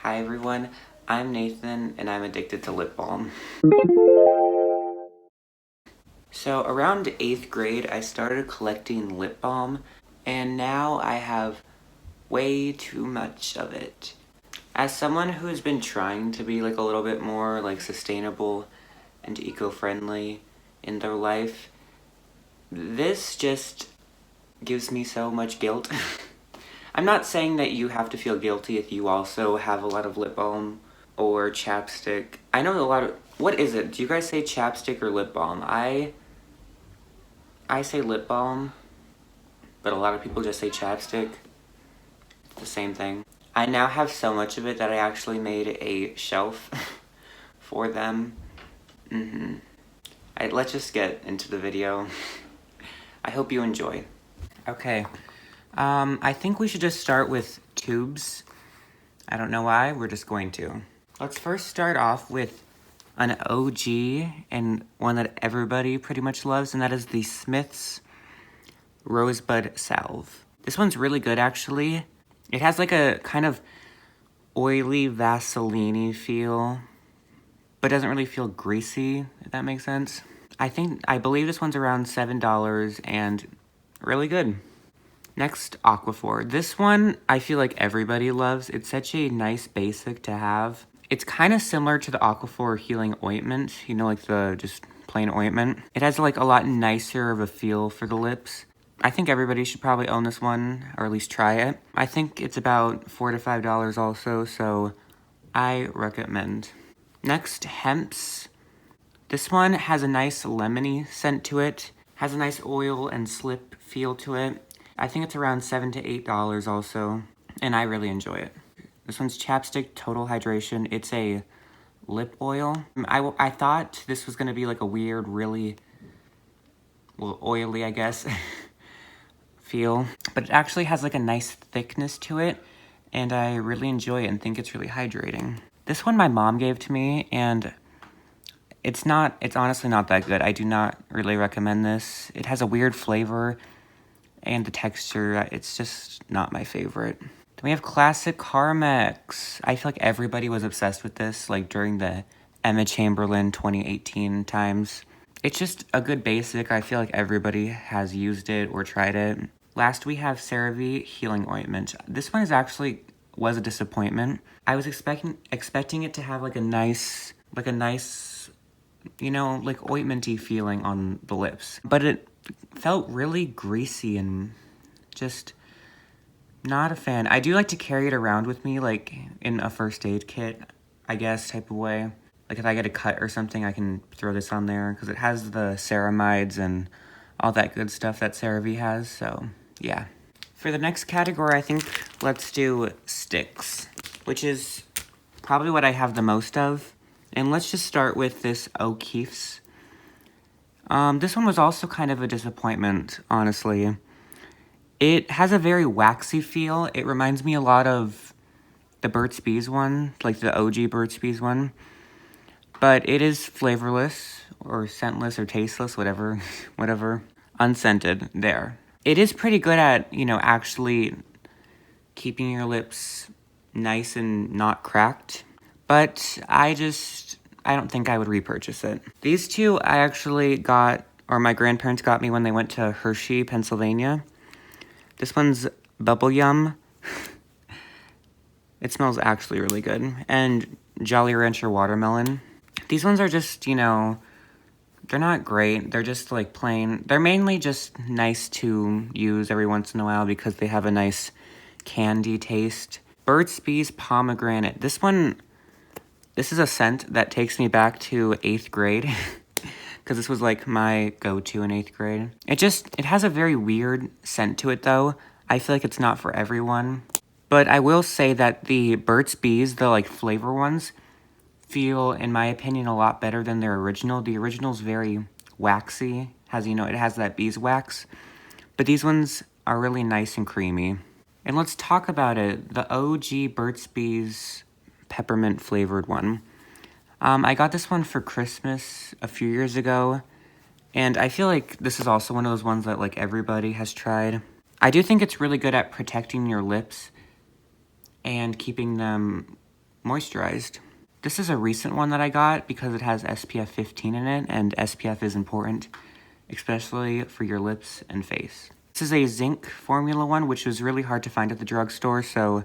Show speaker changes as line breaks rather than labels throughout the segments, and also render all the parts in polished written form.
Hi everyone, I'm Nathan and I'm addicted to lip balm. So around 8th grade I started collecting lip balm and now I have way too much of it. As someone who's been trying to be like a little bit more like sustainable and eco-friendly in their life, this just gives me so much guilt. I'm not saying that you have to feel guilty if you also have a lot of lip balm or chapstick. I know a lot of... What is it? Do you guys say chapstick or lip balm? I say lip balm, but a lot of people just say chapstick. It's the same thing. I now have so much of it that I actually made a shelf for them. Let's just get into the video. I hope you enjoy. Okay. I think we should just start with tubes. I don't know why, we're just going to. Let's first start off with an OG and one that everybody pretty much loves, and that is the Smith's Rosebud Salve. This one's really good, actually. It has like a kind of oily, Vaseline-y feel, but doesn't really feel greasy, if that makes sense. I believe this one's around $7 and really good. Next, Aquaphor. This one, I feel like everybody loves. It's such a nice basic to have. It's kind of similar to the Aquaphor Healing Ointment, you know, like the just plain ointment. It has like a lot nicer of a feel for the lips. I think everybody should probably own this one, or at least try it. I think it's about $4 to $5 also, so I recommend. Next, Hemp's. This one has a nice lemony scent to it, has a nice oil and slip feel to it. I think it's around $7 to $8 also, and I really enjoy it. This one's Chapstick Total Hydration. It's a lip oil. I thought this was going to be like a weird, really, well, oily, I guess, feel. But it actually has like a nice thickness to it, and I really enjoy it and think it's really hydrating. This one my mom gave to me, and it's honestly not that good. I do not really recommend this. It has a weird flavor, and the texture, it's just not my favorite. Then we have Classic Carmex. I feel like everybody was obsessed with this, like during the Emma Chamberlain 2018 times. It's just a good basic. I feel like everybody has used it or tried it. Last, we have CeraVe Healing Ointment. This one was a disappointment. I was expecting it to have like a nice, you know, like ointmenty feeling on the lips, but it felt really greasy and just not a fan. I do like to carry it around with me, like in a first aid kit, I guess, type of way. Like if I get a cut or something, I can throw this on there because it has the ceramides and all that good stuff that CeraVe has, so yeah. For the next category, I think let's do sticks, which is probably what I have the most of. And let's just start with this O'Keeffe's. This one was also kind of a disappointment, honestly. It has a very waxy feel. It reminds me a lot of the Burt's Bees one, like the OG Burt's Bees one. But it is flavorless, or scentless, or tasteless, whatever. Unscented, there. It is pretty good at, you know, actually keeping your lips nice and not cracked. But I don't think I would repurchase it. These two I actually got, or my grandparents got me when they went to Hershey, Pennsylvania. This one's Bubble Yum. It smells actually really good. And Jolly Rancher Watermelon. These ones are just, you know, they're not great. They're just like plain. They're mainly just nice to use every once in a while because they have a nice candy taste. Burt's Bees Pomegranate. This is a scent that takes me back to 8th grade. Because this was like my go-to in 8th grade. It has a very weird scent to it though. I feel like it's not for everyone. But I will say that the Burt's Bees, the like flavor ones, feel, in my opinion, a lot better than their original. The original's very waxy. It has that beeswax. But these ones are really nice and creamy. And let's talk about it. The OG Burt's Bees peppermint flavored one. I got this one for Christmas a few years ago, and I feel like this is also one of those ones that like everybody has tried. I do think it's really good at protecting your lips and keeping them moisturized. This is a recent one that I got because it has SPF 15 in it, and SPF is important, especially for your lips and face. This is a zinc formula one, which was really hard to find at the drugstore, so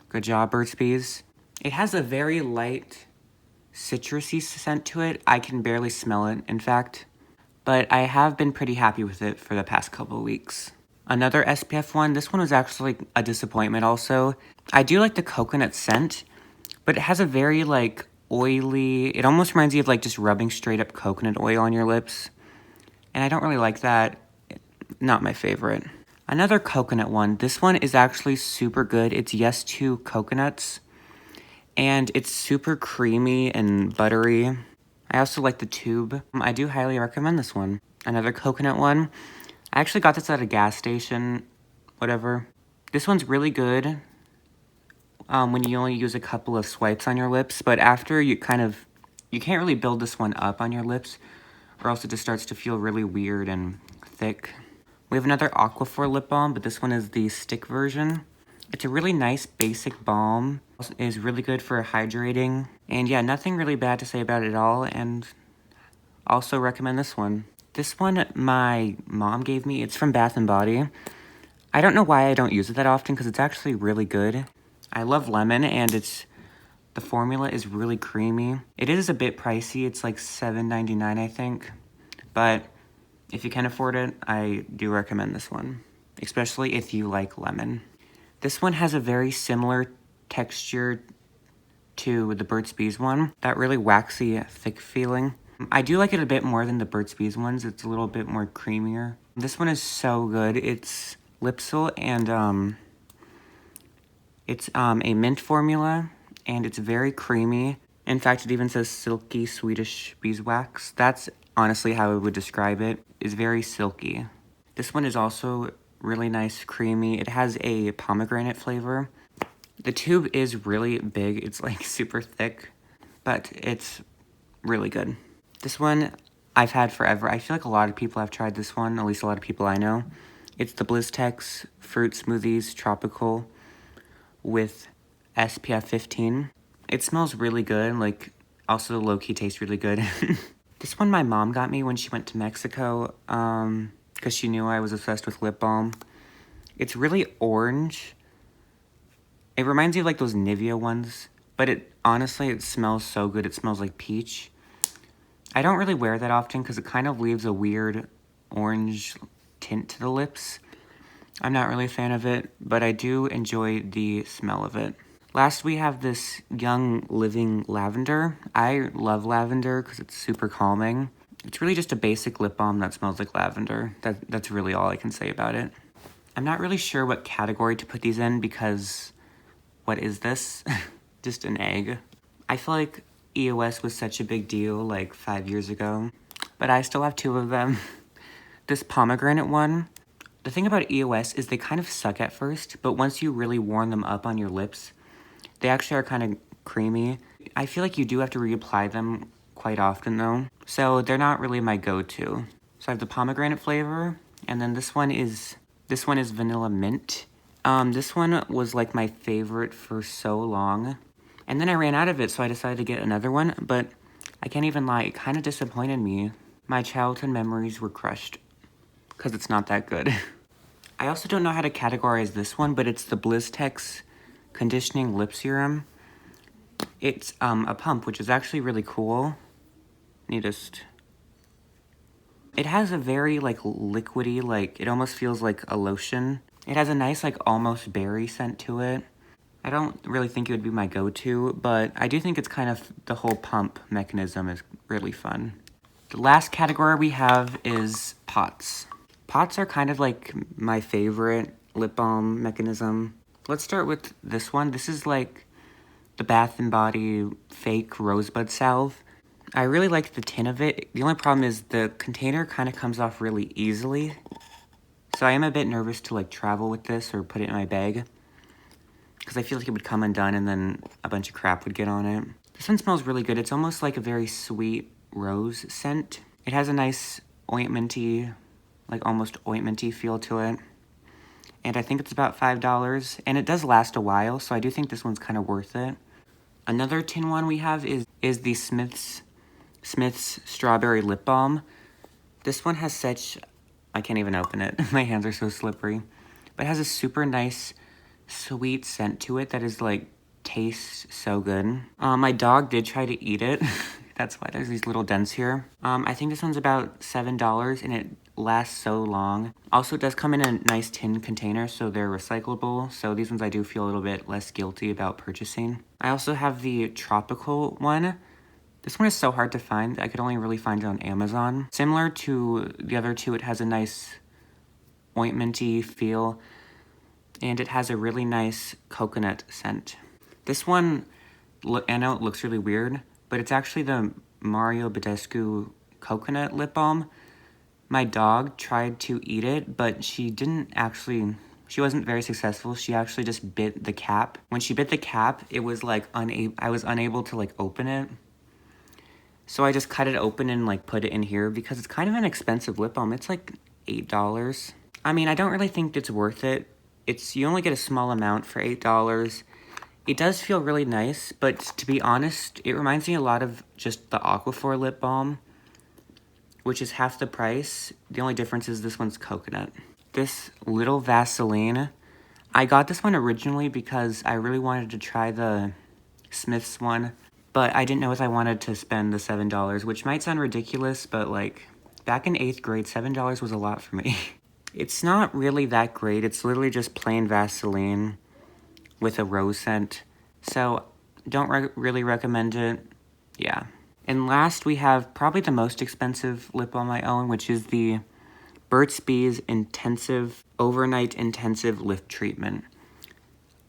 good job, Burt's Bees. It has a very light citrusy scent to it. I can barely smell it, in fact, but I have been pretty happy with it for the past couple of weeks. Another SPF one, this one was actually a disappointment also. I do like the coconut scent, but it has a very, like, oily... It almost reminds you of, like, just rubbing straight up coconut oil on your lips. And I don't really like that. Not my favorite. Another coconut one. This one is actually super good. It's Yes to Coconuts. And it's super creamy and buttery. I also like the tube. I do highly recommend this one. Another coconut one. I actually got this at a gas station. Whatever. This one's really good. When you only use a couple of swipes on your lips, but after you can't really build this one up on your lips, or else it just starts to feel really weird and thick. We have another Aquaphor lip balm, but this one is the stick version. It's a really nice basic balm. It is really good for hydrating, and yeah, nothing really bad to say about it at all, and also recommend this one. This one my mom gave me. It's from Bath & Body. I don't know why I don't use it that often, because it's actually really good. I love lemon, and the formula is really creamy. It is a bit pricey. It's like $7.99, I think. But if you can afford it, I do recommend this one, especially if you like lemon. This one has a very similar texture to the Burt's Bees one. That really waxy, thick feeling. I do like it a bit more than the Burt's Bees ones. It's a little bit more creamier. This one is so good. It's Lipsil, and it's a mint formula, and it's very creamy. In fact, it even says silky Swedish beeswax. That's honestly how I would describe it. It's very silky. This one is also really nice, creamy. It has a pomegranate flavor. The tube is really big. It's like super thick, but it's really good. This one I've had forever. I feel like a lot of people have tried this one, at least a lot of people I know. It's the BlizzTex Fruit Smoothies Tropical with SPF 15. It smells really good, like, also low-key tastes really good. This one my mom got me when she went to Mexico, because she knew I was obsessed with lip balm. It's really orange. It reminds me of, like, those Nivea ones, but honestly, it smells so good. It smells like peach. I don't really wear that often because it kind of leaves a weird orange tint to the lips. I'm not really a fan of it, but I do enjoy the smell of it. Last, we have this Young Living Lavender. I love lavender because it's super calming. It's really just a basic lip balm that smells like lavender. That's really all I can say about it. I'm not really sure what category to put these in because what is this? Just an egg. I feel like EOS was such a big deal like 5 years ago, but I still have 2 of them. This pomegranate one, the thing about EOS is they kind of suck at first, but once you really warm them up on your lips, they actually are kind of creamy. I feel like you do have to reapply them quite often though, so they're not really my go-to. So I have the pomegranate flavor, and then this one is vanilla mint. This one was like my favorite for so long, and then I ran out of it, so I decided to get another one, but I can't even lie, it kind of disappointed me. My childhood memories were crushed, because it's not that good. I also don't know how to categorize this one, but it's the BlizzTex Conditioning Lip Serum. It's a pump, which is actually really cool. It has a very, like, liquidy, like, it almost feels like a lotion. It has a nice, like, almost berry scent to it. I don't really think it would be my go-to, but I do think it's kind of, the whole pump mechanism is really fun. The last category we have is pots. Pots are kind of like my favorite lip balm mechanism. Let's start with this one. This is like the Bath & Body fake rosebud salve. I really like the tin of it. The only problem is the container kind of comes off really easily. So I am a bit nervous to like travel with this or put it in my bag, because I feel like it would come undone and then a bunch of crap would get on it. This one smells really good. It's almost like a very sweet rose scent. It has a nice ointmenty, like almost ointmenty feel to it. And I think it's about $5, and it does last a while, so I do think this one's kind of worth it. Another tin one we have is the Smith's Strawberry Lip Balm. This one has such, I can't even open it. My hands are so slippery. But it has a super nice, sweet scent to it that is like, tastes so good. My dog did try to eat it. That's why there's these little dents here. I think this one's about $7 and it lasts so long. Also, it does come in a nice tin container, so they're recyclable. So these ones I do feel a little bit less guilty about purchasing. I also have the tropical one. This one is so hard to find. I could only really find it on Amazon. Similar to the other two, it has a nice ointmenty feel, and it has a really nice coconut scent. This one, I know it looks really weird, but it's actually the Mario Badescu Coconut Lip Balm. My dog tried to eat it, but she wasn't very successful. She actually just bit the cap. When she bit the cap, it was like, I was unable to like open it. So I just cut it open and like put it in here because it's kind of an expensive lip balm. It's like $8. I mean, I don't really think it's worth it. You only get a small amount for $8. It does feel really nice, but to be honest, it reminds me a lot of just the Aquaphor lip balm, which is half the price. The only difference is this one's coconut. This little Vaseline, I got this one originally because I really wanted to try the Smith's one, but I didn't know if I wanted to spend the $7, which might sound ridiculous, but like, back in 8th grade, $7 was a lot for me. It's not really that great. It's literally just plain Vaseline with a rose scent. So, don't really recommend it. Yeah. And last, we have probably the most expensive lip balm I own, which is the Burt's Bees Overnight Intensive Lift Treatment.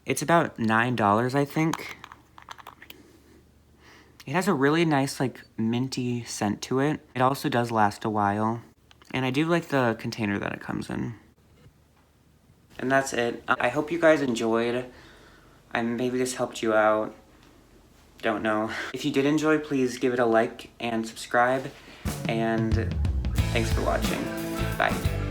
It's about $9, I think. It has a really nice, like, minty scent to it. It also does last a while. And I do like the container that it comes in. And that's it. I hope you guys enjoyed. Maybe this helped you out. Don't know. If you did enjoy, please give it a like and subscribe. And thanks for watching. Bye.